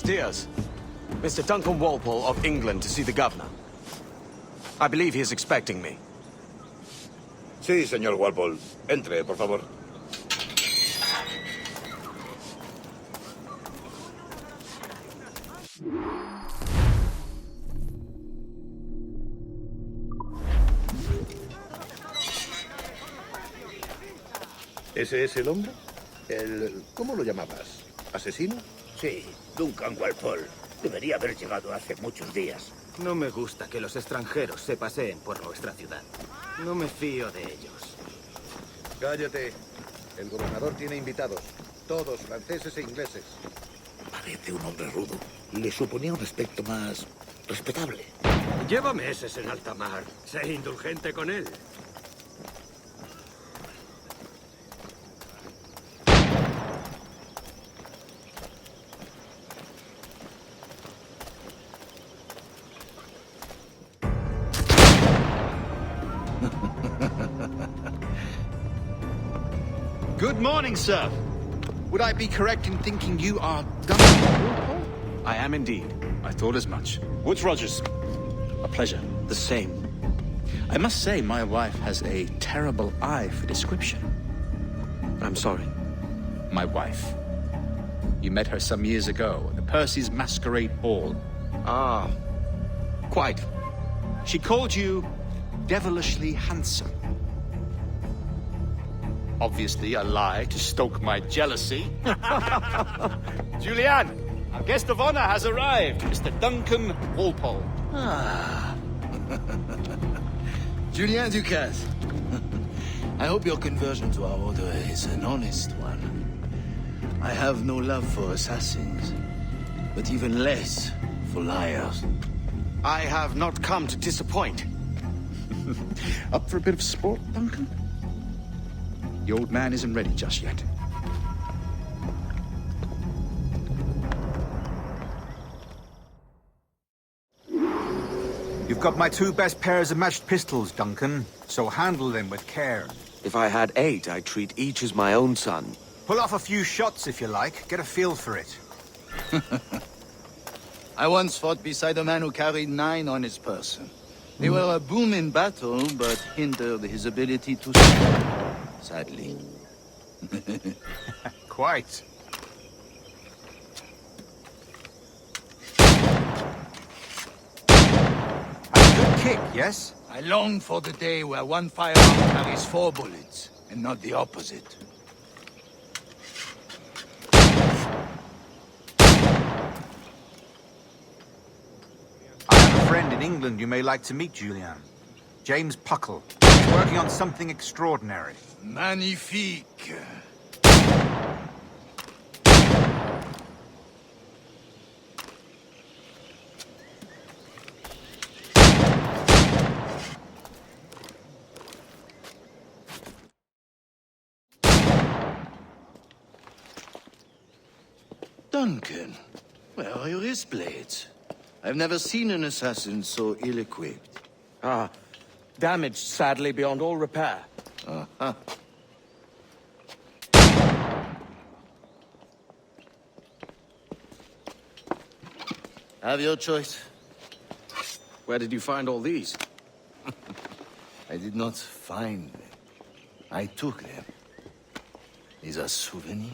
dias. Mr. Duncan Walpole of England to see the governor. I believe he is expecting me. Sí, señor Walpole. Entre, por favor. ¿Ese es el hombre? ¿Cómo lo llamabas? ¿Asesino? Sí, Duncan Walpole. Debería haber llegado hace muchos días. No me gusta que los extranjeros se paseen por nuestra ciudad. No me fío de ellos. Cállate. El gobernador tiene invitados. Todos franceses e ingleses. Parece un hombre rudo. Le suponía un aspecto más respetable. Lleva meses en alta mar. Sé indulgente con él. Good morning, sir. Would I be correct in thinking you are Duncan? I am indeed. I thought as much. Woods Rogers. A pleasure. The same. I must say, my wife has a terrible eye for description. I'm sorry. My wife. You met her some years ago at the Percy's Masquerade Ball. Ah, quite. She called you devilishly handsome. Obviously a lie to stoke my jealousy. Julianne, our guest of honor has arrived, Mr. Duncan Walpole. Ah. Julien Ducasse. I hope your conversion to our order is an honest one. I have no love for assassins, but even less for liars. I have not come to disappoint. Up for a bit of sport, Duncan? The old man isn't ready just yet. You've got my two best pairs of matched pistols, Duncan, so handle them with care. If I had 8, I'd treat each as my own son. Pull off a few shots if you like, get a feel for it. I once fought beside a man who carried 9 on his person. They were a boon in battle, but hindered his ability to speak, sadly. Quite. A good kick, yes? I long for the day where one firearm carries 4 bullets, and not the opposite. I have a friend in England you may like to meet, Julian. James Puckle. He's working on something extraordinary. Magnifique. Duncan, where are your wrist blades? I've never seen an assassin so ill-equipped. Ah, damaged sadly beyond all repair. Uh-huh. Have your choice. Where did you find all these? I did not find them. I took them. These are souvenirs.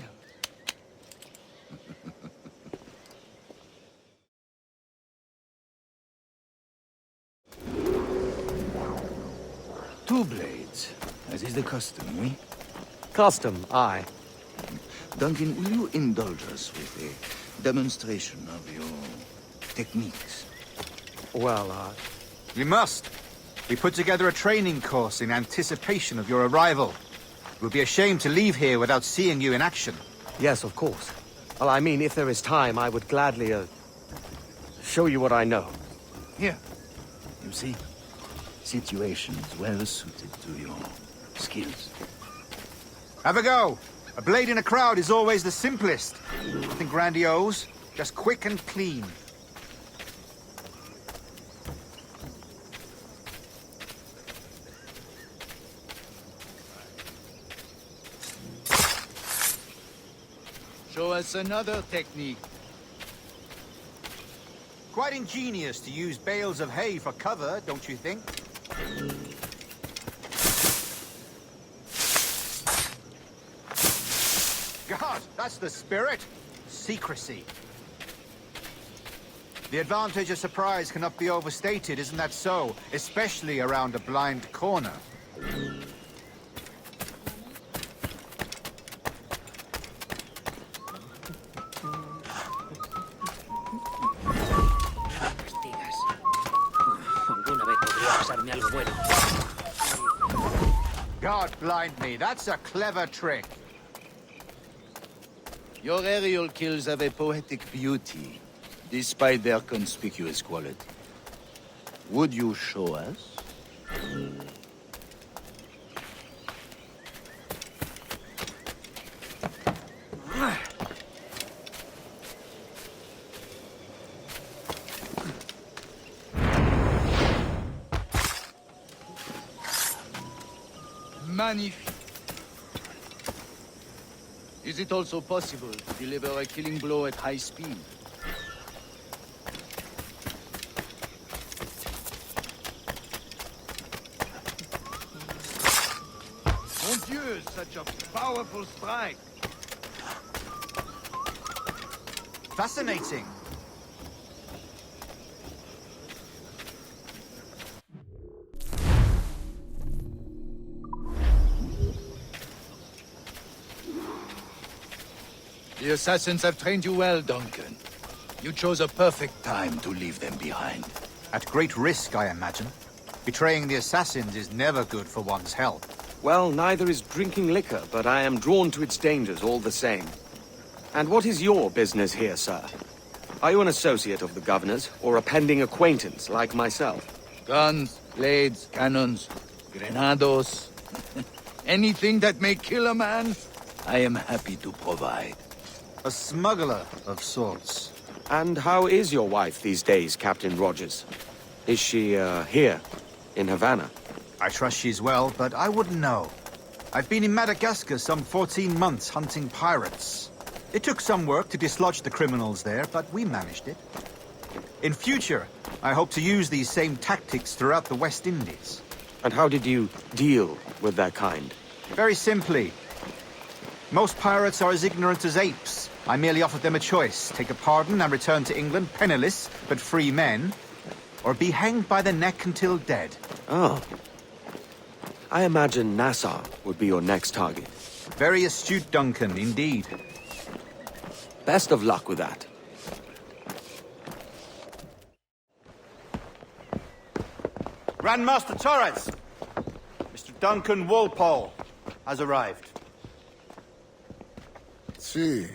Two blades, as is the custom, oui? Custom, aye. Duncan, will you indulge us with a demonstration of your techniques? Well, We must. We put together a training course in anticipation of your arrival. It would be a shame to leave here without seeing you in action. yes, of course. Well, I mean, if there is time, I would gladly, show you what I know. Here, you see, situations well suited to your skills. Have a go. A blade in a crowd is always the simplest. Nothing grandiose, just quick and clean. Show us another technique. Quite ingenious to use bales of hay for cover, don't you think? God, that's the spirit. Secrecy. The advantage of surprise cannot be overstated, isn't that so? Especially around a blind corner. Alguna vez podría pasarme algo bueno. God blind me, that's a clever trick. Your aerial kills have a poetic beauty, despite their conspicuous quality. Would you show us? Magnifique. Is it also possible to deliver a killing blow at high speed? Mon Dieu, such a powerful strike! Fascinating. The assassins have trained you well, Duncan. You chose a perfect time to leave them behind. At great risk, I imagine. Betraying the assassins is never good for one's health. Well, neither is drinking liquor, but I am drawn to its dangers all the same. And what is your business here, sir? Are you an associate of the governor's, or a pending acquaintance like myself? Guns, blades, cannons, grenados. Anything that may kill a man, I am happy to provide. A smuggler of sorts. And how is your wife these days, Captain Rogers? Is she, here, in Havana? I trust she's well, but I wouldn't know. I've been in Madagascar some 14 months hunting pirates. It took some work to dislodge the criminals there, but we managed it. In future, I hope to use these same tactics throughout the West Indies. And how did you deal with that kind? Very simply. Most pirates are as ignorant as apes. I merely offered them a choice. Take a pardon and return to England penniless, but free men. Or be hanged by the neck until dead. Oh. I imagine Nassau would be your next target. Very astute, Duncan, indeed. Best of luck with that. Grandmaster Torres! Mr. Duncan Walpole has arrived. See.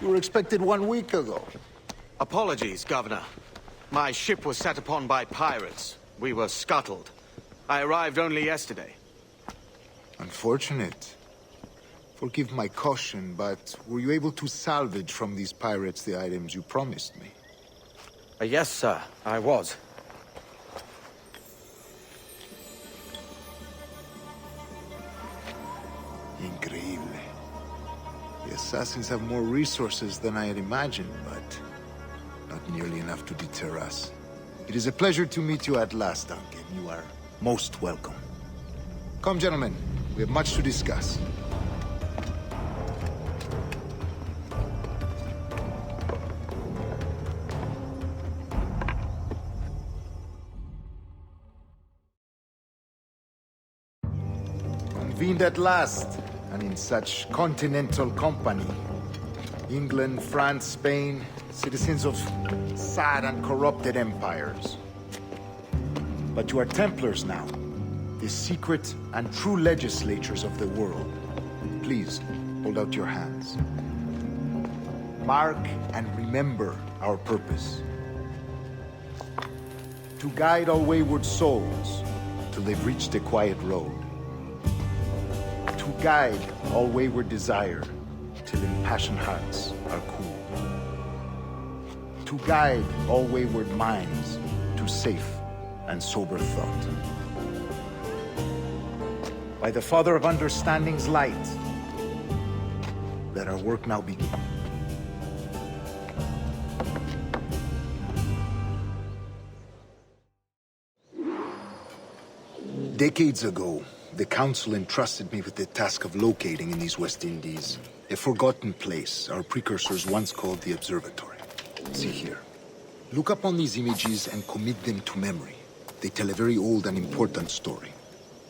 You were expected 1 week ago. Apologies, Governor. My ship was set upon by pirates. We were scuttled. I arrived only yesterday. Unfortunate. Forgive my caution, but were you able to salvage from these pirates the items you promised me? Yes, sir, I was. Increíble. The assassins have more resources than I had imagined, but not nearly enough to deter us. It is a pleasure to meet you at last, Duncan. You are most welcome. Come, gentlemen. We have much to discuss. Convened at last, and in such continental company. England, France, Spain, citizens of sad and corrupted empires. But you are Templars now, the secret and true legislators of the world. Please, hold out your hands. Mark and remember our purpose. To guide all wayward souls till they've reached a quiet road. To guide all wayward desire till impassioned hearts are cooled. To guide all wayward minds to safe and sober thought. By the Father of Understanding's light, let our work now begin. Decades ago, the Council entrusted me with the task of locating in these West Indies a forgotten place our precursors once called the Observatory. See here. Look upon these images and commit them to memory. They tell a very old and important story.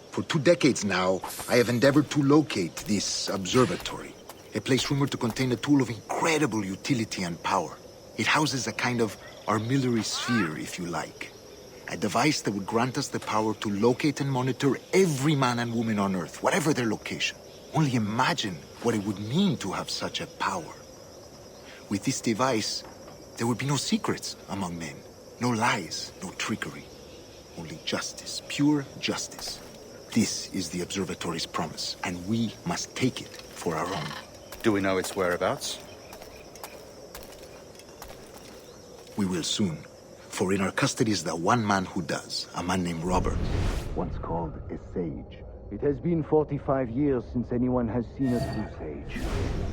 For 2 decades now, I have endeavored to locate this observatory, a place rumored to contain a tool of incredible utility and power. It houses a kind of armillary sphere, if you like. A device that would grant us the power to locate and monitor every man and woman on Earth, whatever their location. Only imagine what it would mean to have such a power. With this device, there would be no secrets among men, no lies, no trickery. Only justice, pure justice. This is the Observatory's promise, and we must take it for our own. Do we know its whereabouts? We will soon. For in our custody is the one man who does, a man named Robert, once called a sage. It has been 45 years since anyone has seen a true sage.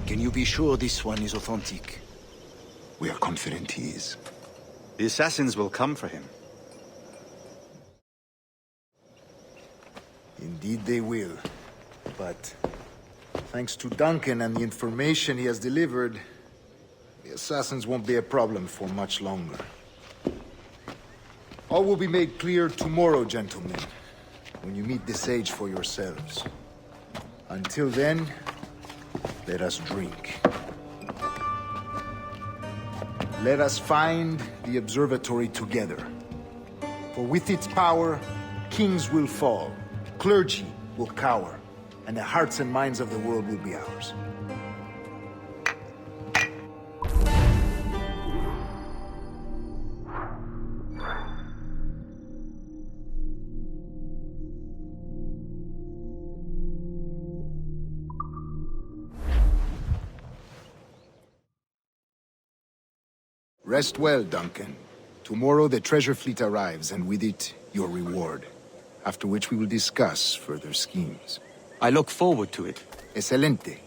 Can you be sure this one is authentic? We are confident he is. The assassins will come for him. Indeed they will. But thanks to Duncan and the information he has delivered, the assassins won't be a problem for much longer. All will be made clear tomorrow, gentlemen, when you meet the sage for yourselves. Until then, let us drink. Let us find the observatory together. For with its power, kings will fall, clergy will cower, and the hearts and minds of the world will be ours. Rest well, Duncan. Tomorrow the treasure fleet arrives, and with it, your reward. After which we will discuss further schemes. I look forward to it. Excelente.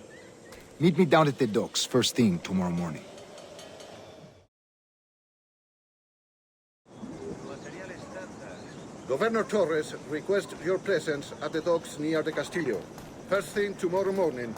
Meet me down at the docks first thing tomorrow morning. Governor Torres requests your presence at the docks near the Castillo. First thing tomorrow morning.